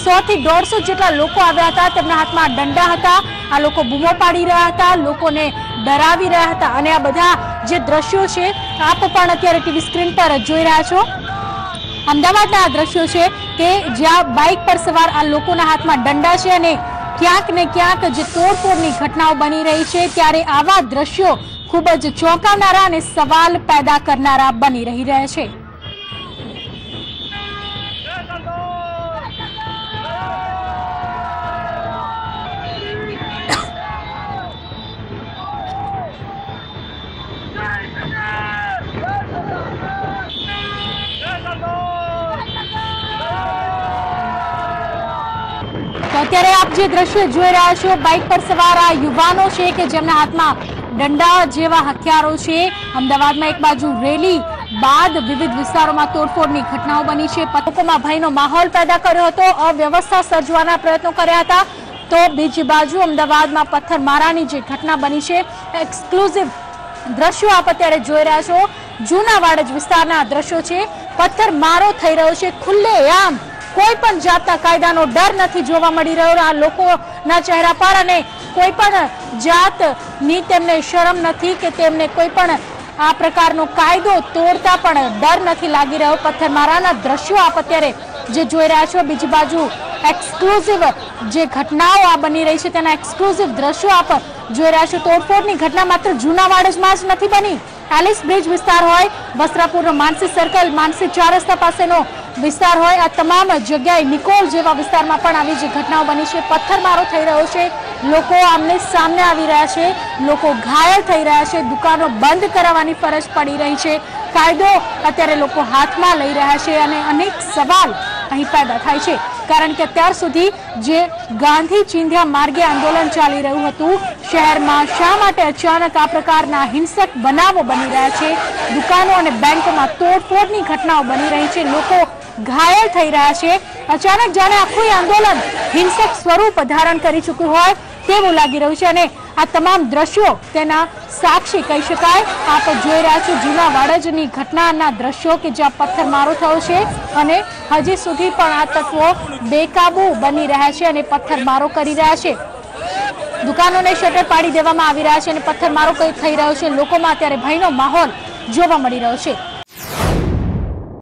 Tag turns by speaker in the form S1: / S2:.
S1: 100 થી 150 જેટલા લોકો આવ્યા હતા। તેમના હાથમાં દંડા હતા। આ લોકો બૂમો પાડી રહ્યા હતા, લોકોને ડરાવી રહ્યા હતા। અને આ બધા જે દ્રશ્યો છે આપ પણ અત્યારે ટીવી સ્ક્રીન પર જોઈ રહ્યા છો। અમદાવાદના આ દ્રશ્યો છે કે જ્યાં બાઇક પર સવાર આ લોકોના હાથમાં દંડા છે અને ક્યાંક ને ક્યાંક જે તોડફોડની ઘટનાઓ બની રહી છે, ત્યારે આવા દ્રશ્યો ખૂબ જ ચોંકાવનારા અને સવાલ પેદા કરનારા બની રહી રહ્યા છે। અત્યારે આપ જે દ્રશ્ય જોઈ રહ્યા છો, બાઇક પર સવાર આ યુવાનો છે કે જેમના હાથમાં દંડા જેવા હથિયારો છે। અમદાવાદમાં એક બાજુ રેલી બાદ વિવિધ વિસ્તારોમાં તોડફોડની ઘટનાઓ બની છે। લોકોમાં ભયનો માહોલ પેદા કર્યો હતો, અવ્યવસ્થા સર્જવાના પ્રયત્નો કર્યા હતા। તો બીજી બાજુ અમદાવાદમાં પથ્થરમારાની જે ઘટના બની છે, એક્સક્લુઝિવ દ્રશ્યો આપ અત્યારે જોઈ રહ્યા છો। જૂના વાડજ વિસ્તારના દ્રશ્યો છે, પથ્થરમારો થઈ રહ્યો છે ખુલ્લેઆમ, કોઈ પણ જાતના કાયદાનો ડર નથી જોવા મળી રહ્યો આ લોકોના ચહેરા પર, અને કોઈ પણ જાતની તેમને શરમ નથી કે તેમને કોઈ પણ આ પ્રકારનો કાયદો તોડતા પણ ડર નથી લાગી રહ્યો। પથ્થરમારાના દ્રશ્યો આપ અત્યારે જે જોઈ રહ્યા છો। બીજી બાજુ એક્સક્લુઝિવ જે ઘટનાઓ આ બની રહી છે તેના એક્સક્લુઝિવ દ્રશ્યો આપ જોઈ રહ્યા છો। તોડફોડની ઘટના માત્ર જૂના વાડજમાં જ નથી બની, એલિસ બ્રિજ વિસ્તાર હોય, વસ્ત્રાપુરનો માનસી સર્કલ, માનસી 4 રસ્તા પાસેનો વિસ્તાર હોય, આ તમામ જગ્યાએ નિકોલ જેવા વિસ્તારમાં પણ આવી જે ઘટનાઓ બની છે। પથ્થરમારો થઈ રહ્યો છે, લોકો આમને સામને આવી રહ્યા છે, લોકો ઘાયલ થઈ રહ્યા છે, દુકાનો બંધ કરાવવાની ફરજ પડી રહી છે, કાયદો અત્યારે લોકો હાથમાં લઈ રહ્યા છે અને અનેક સવાલ અહીં પેદા થાય છે। કારણ કે અત્યાર સુધી જે ગાંધી ચિંધ્યા માર્ગે આંદોલન ચાલી રહ્યું હતું, શહેરમાં શા માટે અચાનક આ પ્રકારના હિંસક બનાવો બની રહ્યા છે, દુકાનો અને બેંકોમાં તોડફોડની ઘટનાઓ બની રહી છે, લોકો ઘાયલ થઈ રહ્યા છે, અચાનક જાણે આખું આંદોલન હિંસક સ્વરૂપ ધારણ કરી ચૂક્યું હોય તેવું લાગી રહ્યું છે। અને આ તમામ દ્રશ્યો તેના સાક્ષી કહી શકાય। આપ જોઈ રહ્યા છો જૂના વાડજની ઘટનાના દ્રશ્યો કે જ્યાં પથ્થરમારો થયો છે અને હજી સુધી પણ આ તત્વો બેકાબુ બની રહ્યા છે અને પથ્થરમારો કરી રહ્યા છે। દુકાનોને શટર પાડી દેવામાં આવી રહ્યા છે અને પથ્થરમારો થઈ રહ્યો છે। લોકોમાં અત્યારે ભયનો માહોલ જોવા મળી રહ્યો છે।